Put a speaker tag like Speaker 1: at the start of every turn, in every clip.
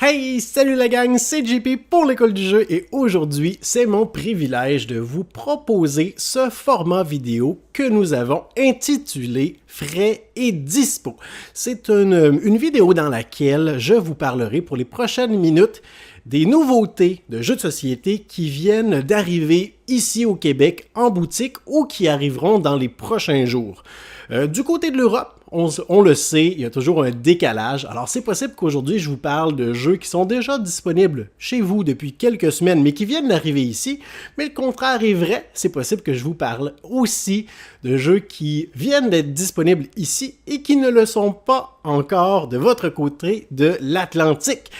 Speaker 1: Hey, salut la gang, c'est JP pour l'école du jeu et aujourd'hui, c'est mon privilège de vous proposer ce format vidéo que nous avons intitulé Frais et Dispo. C'est une vidéo dans laquelle je vous parlerai pour les prochaines minutes des nouveautés de jeux de société qui viennent d'arriver ici au Québec en boutique ou qui arriveront dans les prochains jours. Du côté de l'Europe, on le sait, il y a toujours un décalage. Alors c'est possible qu'aujourd'hui je vous parle de jeux qui sont déjà disponibles chez vous depuis quelques semaines, mais qui viennent d'arriver ici. Mais le contraire est vrai, c'est possible que je vous parle aussi de jeux qui viennent d'être disponibles ici et qui ne le sont pas encore de votre côté de l'Atlantique.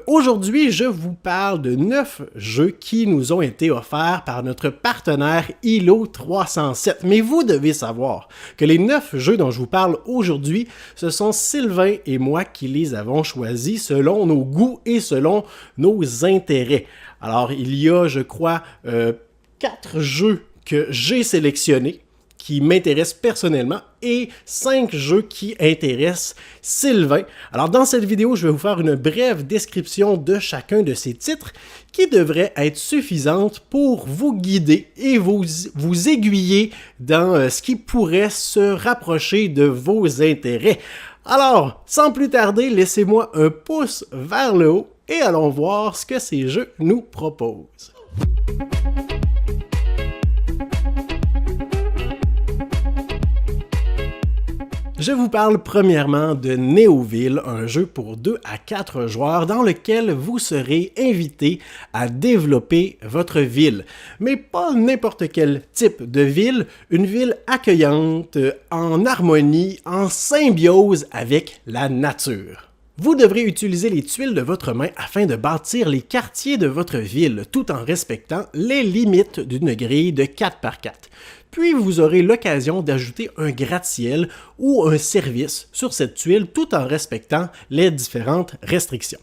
Speaker 1: Aujourd'hui, je vous parle de 9 jeux qui nous ont été offerts par notre partenaire ILO 307. Mais vous devez savoir que les 9 jeux dont je vous parle aujourd'hui, ce sont Sylvain et moi qui les avons choisis selon nos goûts et selon nos intérêts. Alors, il y a, je crois, 4 jeux que j'ai sélectionnés qui m'intéressent personnellement et 5 jeux qui intéressent Sylvain. Alors dans cette vidéo, je vais vous faire une brève description de chacun de ces titres qui devrait être suffisante pour vous guider et vous aiguiller dans ce qui pourrait se rapprocher de vos intérêts. Alors, sans plus tarder, laissez-moi un pouce vers le haut et allons voir ce que ces jeux nous proposent. Je vous parle premièrement de Néoville, un jeu pour 2 à 4 joueurs dans lequel vous serez invité à développer votre ville. Mais pas n'importe quel type de ville, une ville accueillante, en harmonie, en symbiose avec la nature. Vous devrez utiliser les tuiles de votre main afin de bâtir les quartiers de votre ville tout en respectant les limites d'une grille de 4x4. Puis vous aurez l'occasion d'ajouter un gratte-ciel ou un service sur cette tuile tout en respectant les différentes restrictions.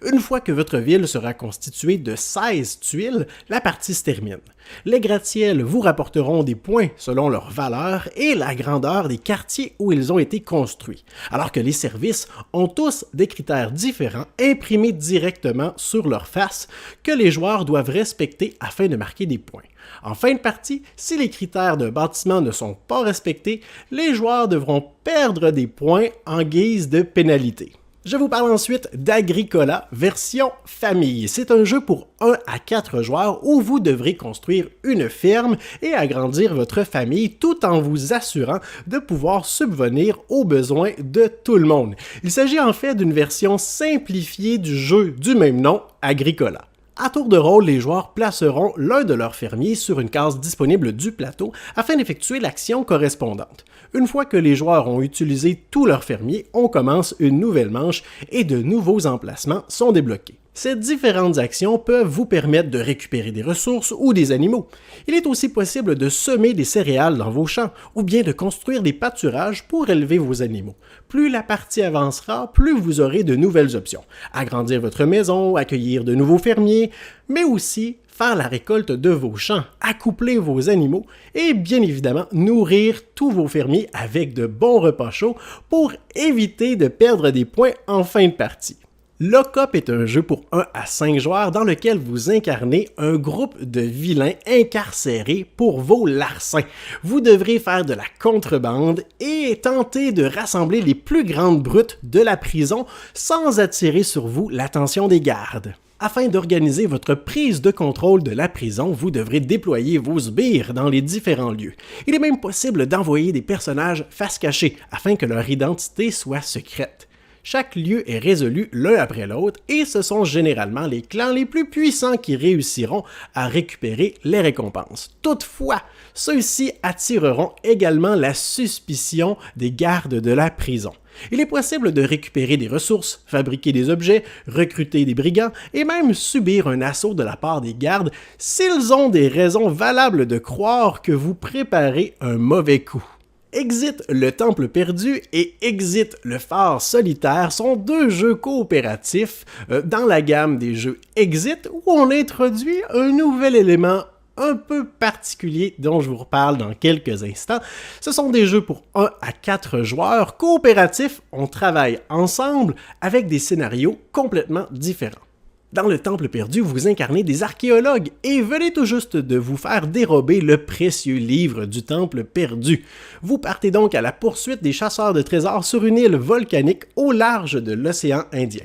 Speaker 1: Une fois que votre ville sera constituée de 16 tuiles, la partie se termine. Les gratte-ciels vous rapporteront des points selon leur valeur et la grandeur des quartiers où ils ont été construits, alors que les services ont tous des critères différents imprimés directement sur leur face que les joueurs doivent respecter afin de marquer des points. En fin de partie, si les critères d'un bâtiment ne sont pas respectés, les joueurs devront perdre des points en guise de pénalité. Je vous parle ensuite d'Agricola version famille. C'est un jeu pour 1 à 4 joueurs où vous devrez construire une ferme et agrandir votre famille tout en vous assurant de pouvoir subvenir aux besoins de tout le monde. Il s'agit en fait d'une version simplifiée du jeu du même nom, Agricola. À tour de rôle, les joueurs placeront l'un de leurs fermiers sur une case disponible du plateau afin d'effectuer l'action correspondante. Une fois que les joueurs ont utilisé tous leurs fermiers, on commence une nouvelle manche et de nouveaux emplacements sont débloqués. Ces différentes actions peuvent vous permettre de récupérer des ressources ou des animaux. Il est aussi possible de semer des céréales dans vos champs ou bien de construire des pâturages pour élever vos animaux. Plus la partie avancera, plus vous aurez de nouvelles options. Agrandir votre maison, accueillir de nouveaux fermiers, mais aussi faire la récolte de vos champs, accoupler vos animaux et bien évidemment nourrir tous vos fermiers avec de bons repas chauds pour éviter de perdre des points en fin de partie. Lock-up est un jeu pour 1 à 5 joueurs dans lequel vous incarnez un groupe de vilains incarcérés pour vos larcins. Vous devrez faire de la contrebande et tenter de rassembler les plus grandes brutes de la prison sans attirer sur vous l'attention des gardes. Afin d'organiser votre prise de contrôle de la prison, vous devrez déployer vos sbires dans les différents lieux. Il est même possible d'envoyer des personnages face cachée afin que leur identité soit secrète. Chaque lieu est résolu l'un après l'autre et ce sont généralement les clans les plus puissants qui réussiront à récupérer les récompenses. Toutefois, ceux-ci attireront également la suspicion des gardes de la prison. Il est possible de récupérer des ressources, fabriquer des objets, recruter des brigands et même subir un assaut de la part des gardes s'ils ont des raisons valables de croire que vous préparez un mauvais coup. Exit le Temple perdu et Exit le phare solitaire sont 2 jeux coopératifs dans la gamme des jeux Exit où on introduit un nouvel élément un peu particuliers dont je vous reparle dans quelques instants. Ce sont des jeux pour 1 à 4 joueurs, coopératifs, on travaille ensemble avec des scénarios complètement différents. Dans le Temple perdu, vous incarnez des archéologues et venez tout juste de vous faire dérober le précieux livre du Temple perdu. Vous partez donc à la poursuite des chasseurs de trésors sur une île volcanique au large de l'océan Indien.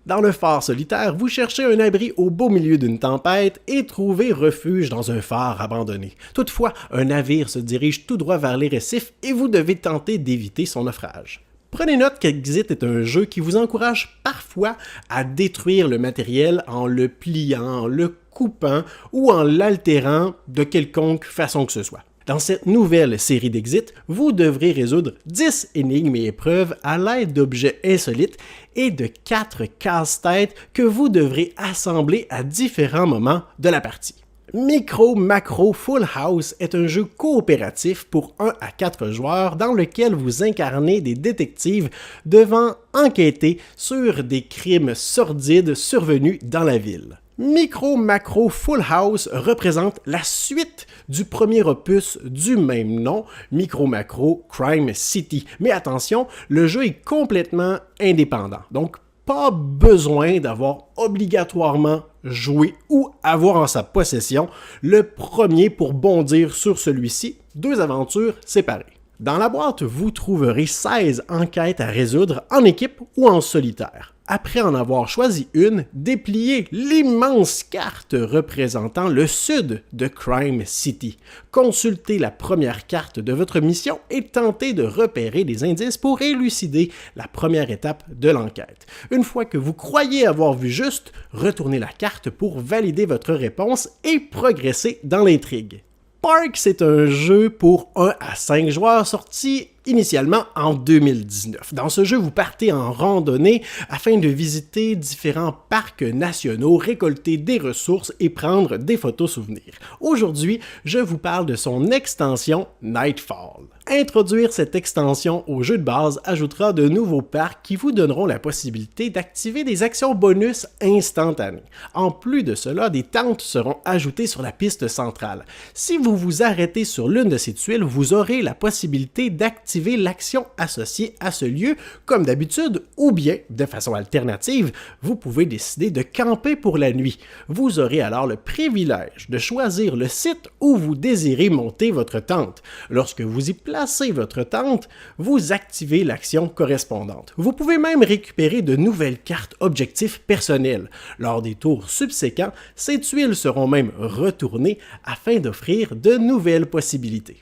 Speaker 1: Dans le phare solitaire, vous cherchez un abri au beau milieu d'une tempête et trouvez refuge dans un phare abandonné. Toutefois, un navire se dirige tout droit vers les récifs et vous devez tenter d'éviter son naufrage. Prenez note qu'Exit est un jeu qui vous encourage parfois à détruire le matériel en le pliant, en le coupant ou en l'altérant de quelconque façon que ce soit. Dans cette nouvelle série d'Exit, vous devrez résoudre 10 énigmes et épreuves à l'aide d'objets insolites et de 4 casse-têtes que vous devrez assembler à différents moments de la partie. Micro Macro Full House est un jeu coopératif pour 1 à 4 joueurs dans lequel vous incarnez des détectives devant enquêter sur des crimes sordides survenus dans la ville. Micro Macro Full House représente la suite du premier opus du même nom, Micro Macro Crime City. Mais attention, le jeu est complètement indépendant, donc pas besoin d'avoir obligatoirement joué ou avoir en sa possession le premier pour bondir sur celui-ci, 2 aventures séparées. Dans la boîte, vous trouverez 16 enquêtes à résoudre en équipe ou en solitaire. Après en avoir choisi une, dépliez l'immense carte représentant le sud de Crime City. Consultez la première carte de votre mission et tentez de repérer des indices pour élucider la première étape de l'enquête. Une fois que vous croyez avoir vu juste, retournez la carte pour valider votre réponse et progresser dans l'intrigue. Parks est un jeu pour 1 à 5 joueurs sorti initialement en 2019. Dans ce jeu, vous partez en randonnée afin de visiter différents parcs nationaux, récolter des ressources et prendre des photos souvenirs. Aujourd'hui, je vous parle de son extension Nightfall. Introduire cette extension au jeu de base ajoutera de nouveaux parcs qui vous donneront la possibilité d'activer des actions bonus instantanées. En plus de cela, des tentes seront ajoutées sur la piste centrale. Si vous vous arrêtez sur l'une de ces tuiles, vous aurez la possibilité d'activer l'action associée à ce lieu comme d'habitude ou bien, de façon alternative, vous pouvez décider de camper pour la nuit. Vous aurez alors le privilège de choisir le site où vous désirez monter votre tente. Lorsque vous y placez votre tente, vous activez l'action correspondante. Vous pouvez même récupérer de nouvelles cartes objectifs personnels. Lors des tours subséquents, ces tuiles seront même retournées afin d'offrir de nouvelles possibilités.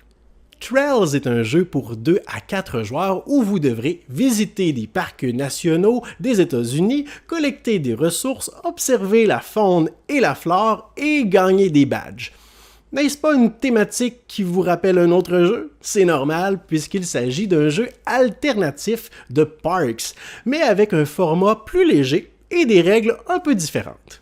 Speaker 1: Trails est un jeu pour 2 à 4 joueurs où vous devrez visiter des parcs nationaux des États-Unis, collecter des ressources, observer la faune et la flore et gagner des badges. N'est-ce pas une thématique qui vous rappelle un autre jeu? C'est normal puisqu'il s'agit d'un jeu alternatif de Parks, mais avec un format plus léger et des règles un peu différentes.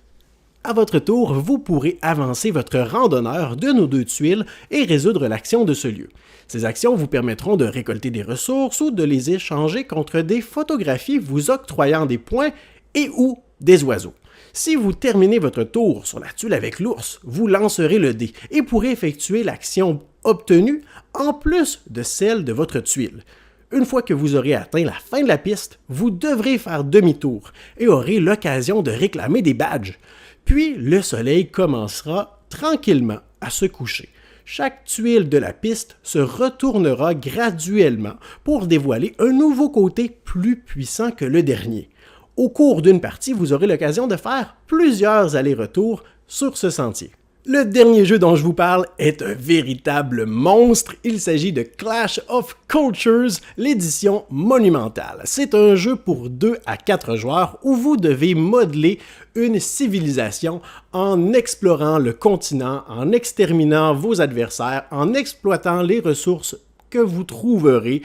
Speaker 1: À votre tour, vous pourrez avancer votre randonneur de nos 2 tuiles et résoudre l'action de ce lieu. Ces actions vous permettront de récolter des ressources ou de les échanger contre des photographies vous octroyant des points et ou des oiseaux. Si vous terminez votre tour sur la tuile avec l'ours, vous lancerez le dé et pourrez effectuer l'action obtenue en plus de celle de votre tuile. Une fois que vous aurez atteint la fin de la piste, vous devrez faire demi-tour et aurez l'occasion de réclamer des badges. Puis le soleil commencera tranquillement à se coucher. Chaque tuile de la piste se retournera graduellement pour dévoiler un nouveau côté plus puissant que le dernier. Au cours d'une partie, vous aurez l'occasion de faire plusieurs allers-retours sur ce sentier. Le dernier jeu dont je vous parle est un véritable monstre. Il s'agit de Clash of Cultures, l'édition monumentale. C'est un jeu pour 2 à 4 joueurs où vous devez modeler une civilisation en explorant le continent, en exterminant vos adversaires, en exploitant les ressources que vous trouverez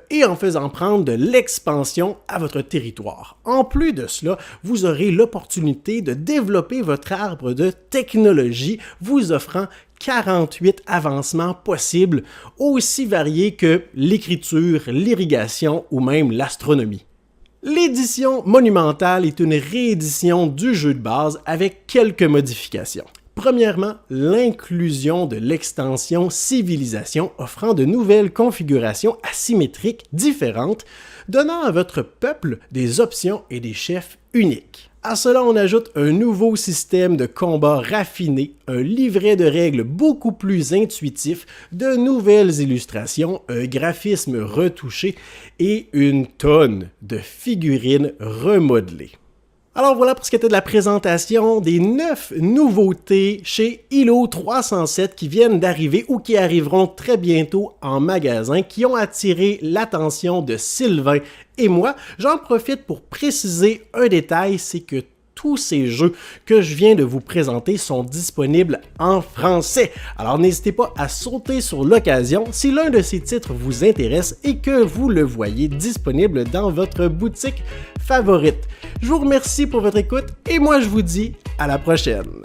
Speaker 1: et en faisant prendre de l'expansion à votre territoire. En plus de cela, vous aurez l'opportunité de développer votre arbre de technologie, vous offrant 48 avancements possibles, aussi variés que l'écriture, l'irrigation ou même l'astronomie. L'édition monumentale est une réédition du jeu de base avec quelques modifications. Premièrement, l'inclusion de l'extension Civilisation offrant de nouvelles configurations asymétriques différentes, donnant à votre peuple des options et des chefs uniques. À cela, on ajoute un nouveau système de combat raffiné, un livret de règles beaucoup plus intuitif, de nouvelles illustrations, un graphisme retouché et une tonne de figurines remodelées. Alors voilà pour ce qui était de la présentation des 9 nouveautés chez ILO 307 qui viennent d'arriver ou qui arriveront très bientôt en magasin, qui ont attiré l'attention de Sylvain et moi. J'en profite pour préciser un détail, c'est que tous ces jeux que je viens de vous présenter sont disponibles en français. Alors n'hésitez pas à sauter sur l'occasion si l'un de ces titres vous intéresse et que vous le voyez disponible dans votre boutique favorite. Je vous remercie pour votre écoute et moi je vous dis à la prochaine.